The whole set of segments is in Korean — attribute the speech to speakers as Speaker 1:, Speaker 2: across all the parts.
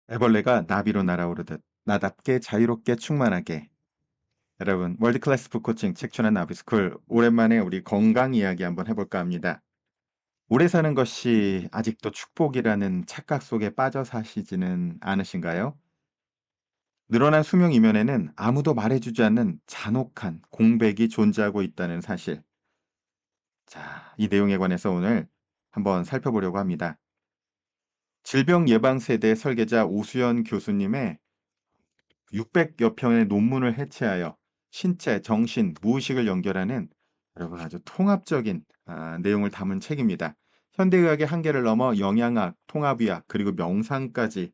Speaker 1: 애벌레가 나비로 날아오르듯 나답게 자유롭게 충만하게. 여러분, 월드클래스 북코칭 책춘한 나비스쿨, 오랜만에 우리 건강 이야기 한번 해볼까 합니다. 오래 사는 것이 아직도 축복이라는 착각 속에 빠져 사시지는 않으신가요? 늘어난 수명 이면에는 아무도 말해주지 않는 잔혹한 공백이 존재하고 있다는 사실. 자, 이 내용에 관해서 오늘 한번 살펴보려고 합니다. 질병예방세대 설계자 오수연 교수님의 600여 편의 논문을 해체하여 신체, 정신, 무의식을 연결하는 여러분 아주 통합적인 내용을 담은 책입니다. 현대의학의 한계를 넘어 영양학, 통합의학, 그리고 명상까지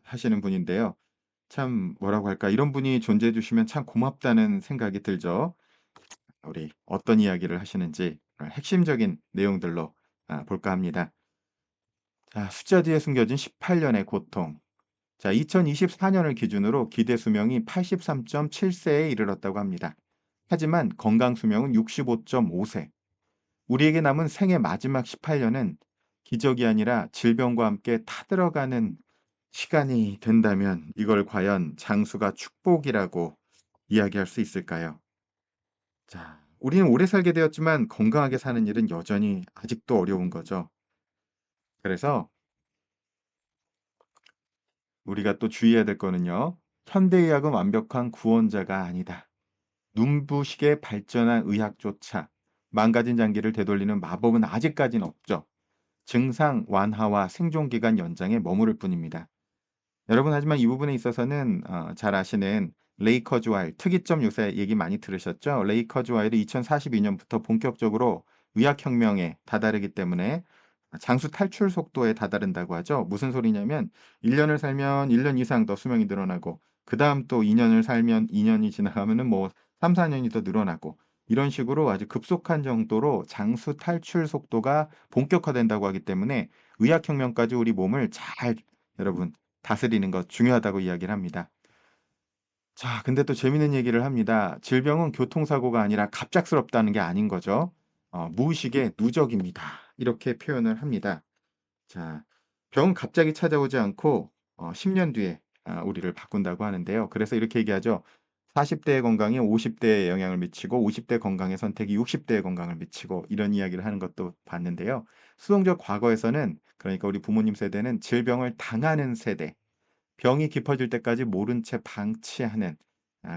Speaker 1: 하시는 분인데요. 참 뭐라고 할까? 이런 분이 존재해 주시면 참 고맙다는 생각이 들죠. 우리 어떤 이야기를 하시는지 오늘 핵심적인 내용들로 볼까 합니다. 자, 숫자 뒤에 숨겨진 18년의 고통. 자, 2024년을 기준으로 기대 수명이 83.7세에 이르렀다고 합니다. 하지만 건강 수명은 65.5세. 우리에게 남은 생애 마지막 18년은 기적이 아니라 질병과 함께 타들어가는 시간이 된다면 이걸 과연 장수가 축복이라고 이야기할 수 있을까요? 자, 우리는 오래 살게 되었지만 건강하게 사는 일은 여전히 아직도 어려운 거죠. 그래서 우리가 또 주의해야 될 거는요. 현대의학은 완벽한 구원자가 아니다. 눈부시게 발전한 의학조차 망가진 장기를 되돌리는 마법은 아직까지는 없죠. 증상 완화와 생존기간 연장에 머무를 뿐입니다. 여러분 하지만 이 부분에 있어서는 잘 아시는 레이 커즈와일 특이점 요새 얘기 많이 들으셨죠? 레이 커즈와일이 2042년부터 본격적으로 의학혁명에 다다르기 때문에 장수 탈출 속도에 다다른다고 하죠. 무슨 소리냐면 1년을 살면 1년 이상 더 수명이 늘어나고 그다음 또 2년을 살면 2년이 지나가면은 뭐 3, 4년이 더 늘어나고 이런 식으로 아주 급속한 정도로 장수 탈출 속도가 본격화된다고 하기 때문에 의학혁명까지 우리 몸을 잘 여러분 다스리는 것 중요하다고 이야기를 합니다. 자, 근데 또 재밌는 얘기를 합니다. 질병은 교통사고가 아니라 갑작스럽다는 게 아닌 거죠. 무의식의 누적입니다. 이렇게 표현을 합니다. 자, 병은 갑자기 찾아오지 않고 10년 뒤에 우리를 바꾼다고 하는데요. 그래서 이렇게 얘기하죠. 40대의 건강이 50대에 영향을 미치고 50대 건강의 선택이 60대의 건강을 미치고 이런 이야기를 하는 것도 봤는데요. 수동적 과거에서는 그러니까 우리 부모님 세대는 질병을 당하는 세대, 병이 깊어질 때까지 모른 채 방치하는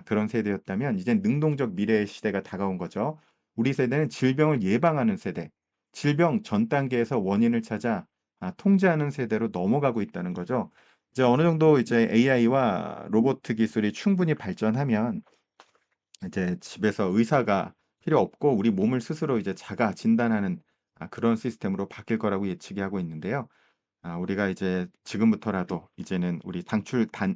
Speaker 1: 그런 세대였다면 이제 능동적 미래의 시대가 다가온 거죠. 우리 세대는 질병을 예방하는 세대, 질병 전 단계에서 원인을 찾아 통제하는 세대로 넘어가고 있다는 거죠. 이제 어느 정도 이제 AI와 로봇 기술이 충분히 발전하면 이제 집에서 의사가 필요 없고 우리 몸을 스스로 이제 자가 진단하는 그런 시스템으로 바뀔 거라고 예측이 하고 있는데요. 우리가 이제 지금부터라도 이제는 우리 당출 단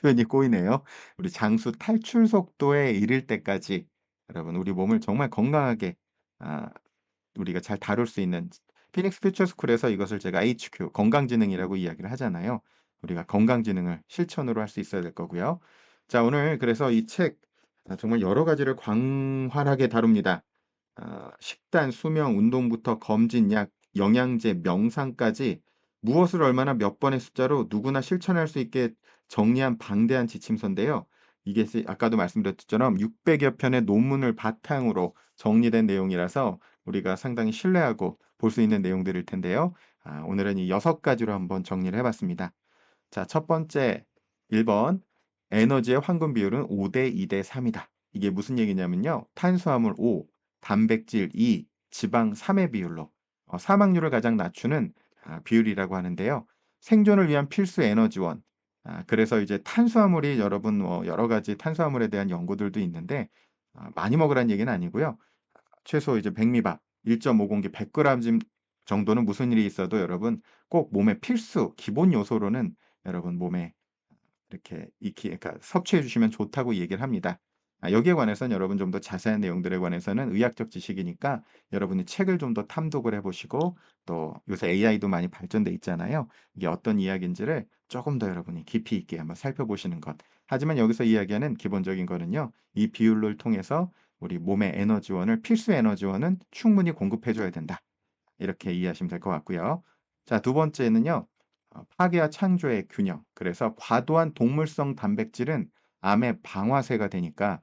Speaker 1: 표현이 꼬이네요. 우리 장수 탈출 속도에 이를 때까지 여러분 우리 몸을 정말 건강하게 아 우리가 잘 다룰 수 있는 피닉스 퓨처 스쿨에서 이것을 제가 HQ 건강지능이라고 이야기를 하잖아요. 우리가 건강지능을 실천으로 할 수 있어야 될 거고요. 자, 오늘 그래서 이 책 정말 여러 가지를 광활하게 다룹니다. 식단, 수면, 운동부터 검진, 약, 영양제, 명상까지 무엇을 얼마나 몇 번의 숫자로 누구나 실천할 수 있게 정리한 방대한 지침서인데요. 이게 아까도 말씀드렸던 600여 편의 논문을 바탕으로 정리된 내용이라서 우리가 상당히 신뢰하고 볼 수 있는 내용들일 텐데요. 오늘은 이 6가지로 한번 정리를 해봤습니다. 자, 첫 번째 1번 에너지의 황금 비율은 5대 2대 3이다. 이게 무슨 얘기냐면요. 탄수화물 5, 단백질 2, 지방 3의 비율로 사망률을 가장 낮추는 비율이라고 하는데요. 생존을 위한 필수 에너지원. 그래서 이제 탄수화물이 여러분 여러 가지 탄수화물에 대한 연구들도 있는데 많이 먹으라는 얘기는 아니고요. 최소 이제 백미밥 1.5공기 100g 정도는 무슨 일이 있어도 여러분 꼭 몸의 필수 기본 요소로는 여러분 몸에 이렇게 익히 그러니까 섭취해 주시면 좋다고 얘기를 합니다. 여기에 관해서는 여러분 좀 더 자세한 내용들에 관해서는 의학적 지식이니까 여러분이 책을 좀 더 탐독을 해 보시고 또 요새 AI도 많이 발전돼 있잖아요. 이게 어떤 이야기인지를 조금 더 여러분이 깊이 있게 한번 살펴보시는 것. 하지만 여기서 이야기하는 기본적인 거는요. 이 비율을 통해서 우리 몸의 에너지원을 필수 에너지원은 충분히 공급해 줘야 된다. 이렇게 이해하시면 될 것 같고요. 자, 두 번째는요. 파괴와 창조의 균형. 그래서 과도한 동물성 단백질은 암의 방아쇠가 되니까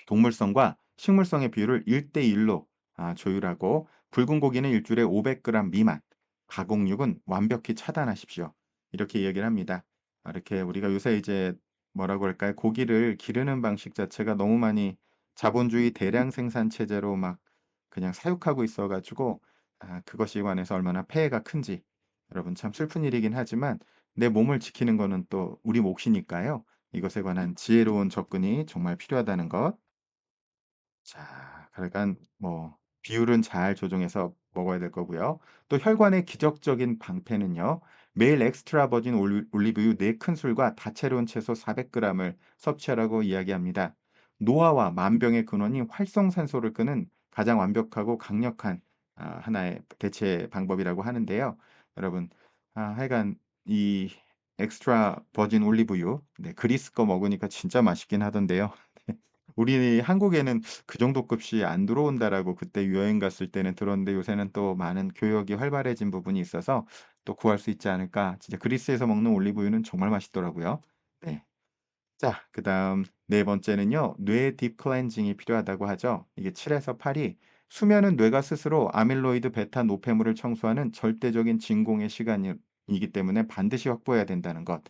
Speaker 1: 동물성과 식물성의 비율을 1대 1로 조율하고 붉은 고기는 일주일에 500g 미만, 가공육은 완벽히 차단하십시오. 이렇게 이야기를 합니다. 이렇게 우리가 요새 이제 뭐라고 할까요? 고기를 기르는 방식 자체가 너무 많이 자본주의 대량 생산 체제로 막 그냥 사육하고 있어 가지고 그것에 관해서 얼마나 폐해가 큰지 여러분 참 슬픈 일이긴 하지만 내 몸을 지키는 거는 또 우리 몫이니까요. 이것에 관한 지혜로운 접근이 정말 필요하다는 것. 자, 그러니깐 뭐 비율은 잘 조정해서 먹어야 될 거고요. 또 혈관의 기적적인 방패는요. 매일 엑스트라 버진 올리브유 4 큰술과 다채로운 채소 400g 을 섭취하라고 이야기합니다. 노화와 만병의 근원인 활성산소를 끄는 가장 완벽하고 강력한 하나의 대체 방법이라고 하는데요. 여러분 하여간 이 엑스트라 버진 올리브유 그리스 거 먹으니까 진짜 맛있긴 하던데요. 우리 한국에는 "그 정도 값이 안 들어온다."라고 그때 여행 갔을 때는 들었는데 요새는 또 많은 교역이 활발해진 부분이 있어서 또 구할 수 있지 않을까. 진짜 그리스에서 먹는 올리브유는 정말 맛있더라고요. 네. 자 그다음 네 번째는요. 뇌 딥 클렌징이 필요하다고 하죠. 이게 7 에서 8이 수면은 뇌가 스스로 아밀로이드 베타 노폐물을 청소하는 절대적인 진공의 시간이기 때문에 반드시 확보해야 된다는 것.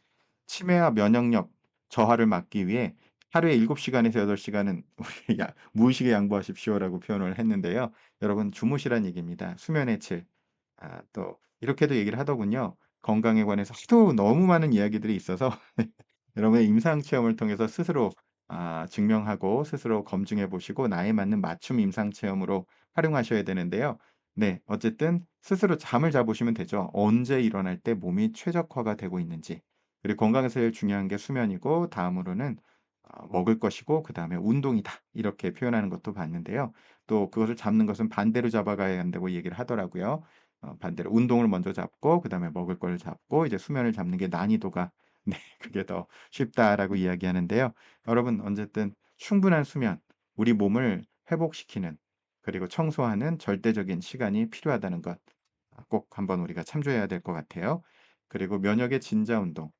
Speaker 1: 치매와 면역력 저하를 막기 위해 하루에 7 시간에서 8 시간은 우리 무의식에 양보하십시오라고 표현을 했는데요. 여러분 주무시란 얘기입니다. 수면의 질. 또 이렇게도 얘기를 하더군요. 건강에 관해서 하도 너무 많은 이야기들이 있어서 여러분의 임상 체험을 통해서 스스로 증명하고 스스로 검증해 보시고 나에 맞는 맞춤 임상 체험으로 활용하셔야 되는데요. 네. 어쨌든 스스로 잠을 자 보시면 되죠. 언제 일어날 때 몸이 최적화가 되고 있는지. 그리고 건강에서 제일 중요한 게 수면이고 다음으로는 먹을 것이고 그다음에 운동이다. 이렇게 표현하는 것도 봤는데요. 또 그것을 잡는 것은 반대로 잡아가야 한다고 얘기를 하더라고요. 반대로 운동을 먼저 잡고 그다음에 먹을 걸 잡고 이제 수면을 잡는 게 난이도가 네 그게 더 쉽다라고 이야기하는데요. 여러분 어쨌든 충분한 수면, 우리 몸을 회복시키는 그리고 청소하는 절대적인 시간이 필요하다는 것 꼭 한번 우리가 참조해야 될 것 같아요. 그리고 면역의 진자 운동.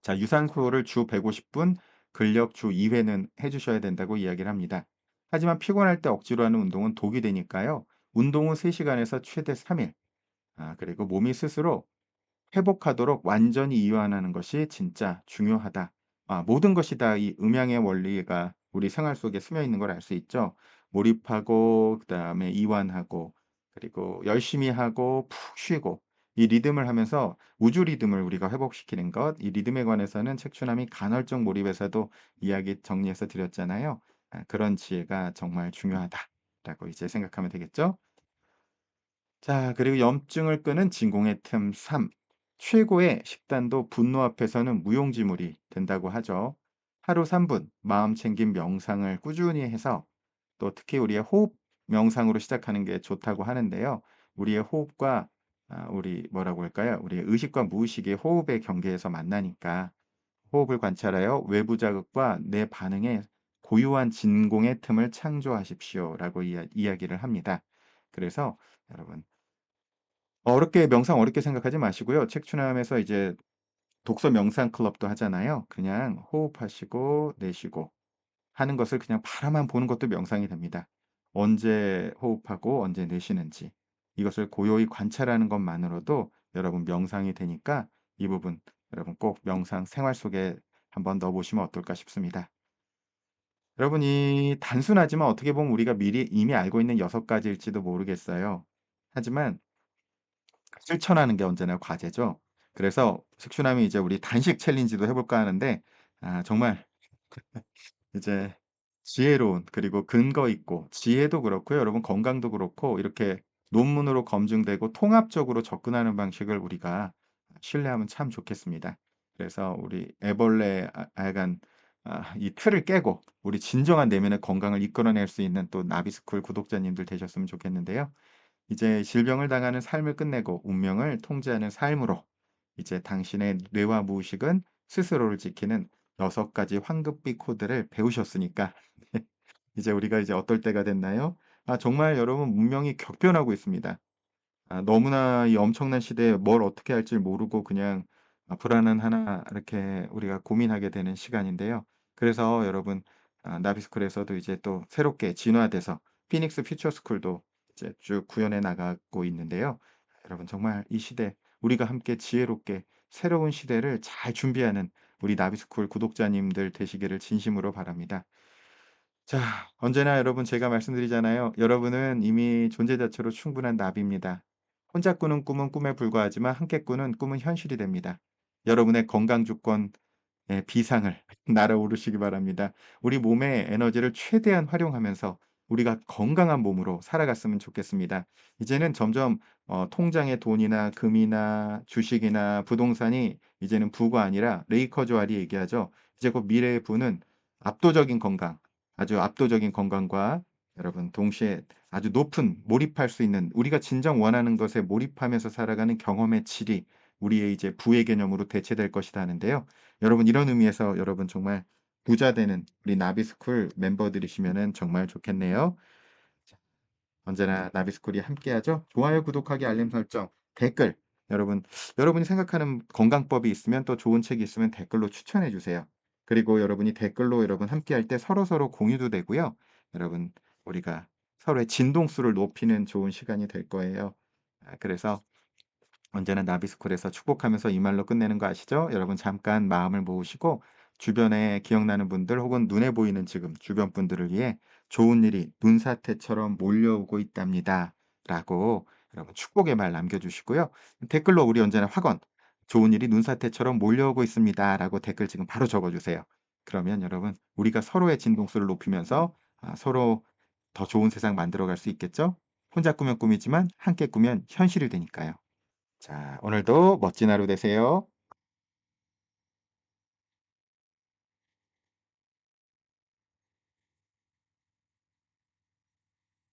Speaker 1: 자 유산소를 주 150 분, 근력 주 2 회는 해 주셔야 된다고 이야기를 합니다. 하지만 피곤할 때 억지로 하는 운동은 독이 되니까요. 운동 후 3 시간에서 최대 3 일. 그리고 몸이 스스로 회복하도록 완전히 이완하는 것이 진짜 중요하다. 모든 것이 다 이 음양의 원리가 우리 생활 속에 스며 있는 걸 알 수 있죠. 몰입하고 그다음에 이완하고 그리고 열심히 하고 푹 쉬고 이 리듬을 하면서 우주 리듬을 우리가 회복시키는 것. 이 리듬에 관해서는 책추남이 간헐적 몰입에서도 이야기 정리해서 드렸잖아요. 그런 지혜가 정말 중요하다라고 이제 생각하면 되겠죠. 자 그리고 염증을 끄는 진공의 틈 3. 최고의 식단도 분노 앞에서는 무용지물이 된다고 하죠. 하루 3분 마음챙김 명상을 꾸준히 해서 또 특히 우리의 호흡 명상으로 시작하는 게 좋다고 하는데요. 우리의 호흡과 우리 뭐라고 할까요? 우리의 의식과 무의식이 호흡의 경계에서 만나니까 호흡을 관찰하여 외부 자극과 내 반응에 고유한 진공의 틈을 창조하십시오라고 이야기를 합니다. 그래서 여러분 어렵게 명상 어렵게 생각하지 마시고요. 책추남에서 이제 독서 명상 클럽도 하잖아요. 그냥 호흡하시고 내쉬고 하는 것을 그냥 바라만 보는 것도 명상이 됩니다. 언제 호흡하고 언제 내쉬는지 이것을 고요히 관찰하는 것만으로도 여러분 명상이 되니까 이 부분 여러분 꼭 명상 생활 속에 한번 넣어 보시면 어떨까 싶습니다. 여러분 이 단순하지만 어떻게 보면 우리가 미리 이미 알고 있는 6 가지일지도 모르겠어요. 하지만 실천하는 게 언제나 과제죠. 그래서 식슈남이 이제 "우리 단식 챌린지도 해 볼까." 하는데 정말 이제 지혜로운 그리고 근거 있고 지혜도 그렇고요. 여러분 건강도 그렇고 이렇게 논문으로 검증되고 통합적으로 접근하는 방식을 우리가 신뢰하면 참 좋겠습니다. 그래서 우리 애벌레 하여간 이 틀을 깨고 우리 진정한 내면의 건강을 이끌어낼 수 있는 또 나비스쿨 구독자님들 되셨으면 좋겠는데요. 이제 질병을 당하는 삶을 끝내고 운명을 통제하는 삶으로 이제 당신의 뇌와 무의식은 스스로를 지키는 6 가지 황급비 코드를 배우셨으니까 이제 우리가 이제 어떨 때가 됐나요? 정말 여러분 문명이 격변하고 있습니다. 너무나 이 엄청난 시대에 뭘 어떻게 할지 모르고 그냥 불안은 하나 이렇게 우리가 고민하게 되는 시간인데요. 그래서 여러분 나비스쿨에서도 이제 또 새롭게 진화돼서 피닉스 퓨처 스쿨도 이제 쭉 구현해 나가고 있는데요. 여러분 정말 이 시대 우리가 함께 지혜롭게 새로운 시대를 잘 준비하는 우리 나비스쿨 구독자님들 되시기를 진심으로 바랍니다. 자, 언제나 여러분 제가 말씀드리잖아요. 여러분은 이미 존재 자체로 충분한 나비입니다. 혼자 꾸는 꿈은 꿈에 불과하지만 함께 꾸는 꿈은 현실이 됩니다. 여러분의 건강 주권 비상을 날아오르시기 바랍니다. 우리 몸의 에너지를 최대한 활용하면서 우리가 건강한 몸으로 살아갔으면 좋겠습니다. 이제는 점점 통장의 돈이나 금이나 주식이나 부동산이 이제는 부가 아니라 레이커조알이 얘기하죠. 이제 곧 미래의 부는 압도적인 건강, 아주 압도적인 건강과 여러분 동시에 아주 높은 몰입할 수 있는 우리가 진정 원하는 것에 몰입하면서 살아가는 경험의 질이 우리의 이제 부의 개념으로 대체될 것이다 하는데요. 여러분 이런 의미에서 여러분 정말 부자 되는 우리 나비스쿨 멤버들이시면은 정말 좋겠네요. 자, 언제나 나비스쿨이 함께하죠. 좋아요, 구독하기, 알림 설정, 댓글. 여러분, 여러분이 생각하는 건강법이 있으면 또 좋은 책이 있으면 댓글로 추천해 주세요. 그리고 여러분이 댓글로 여러분 함께할 때 서로서로 공유도 되고요. 여러분, 우리가 서로의 진동수를 높이는 좋은 시간이 될 거예요. 그래서 언제나 나비스쿨에서 축복하면서 이 말로 끝내는 거 아시죠? 여러분 잠깐 마음을 모으시고 주변에 기억나는 분들 혹은 눈에 보이는 지금 주변 분들을 위해 좋은 일이 눈사태처럼 몰려오고 있답니다. 라고 여러분 축복의 말 남겨주시고요. 댓글로 우리 언제나 확언. 좋은 일이 눈사태처럼 몰려오고 있습니다. 라고 댓글 지금 바로 적어주세요. 그러면 여러분 우리가 서로의 진동수를 높이면서 서로 더 좋은 세상 만들어갈 수 있겠죠? 혼자 꾸면 꿈이지만 함께 꾸면 현실이 되니까요. 자, 오늘도 멋진 하루 되세요.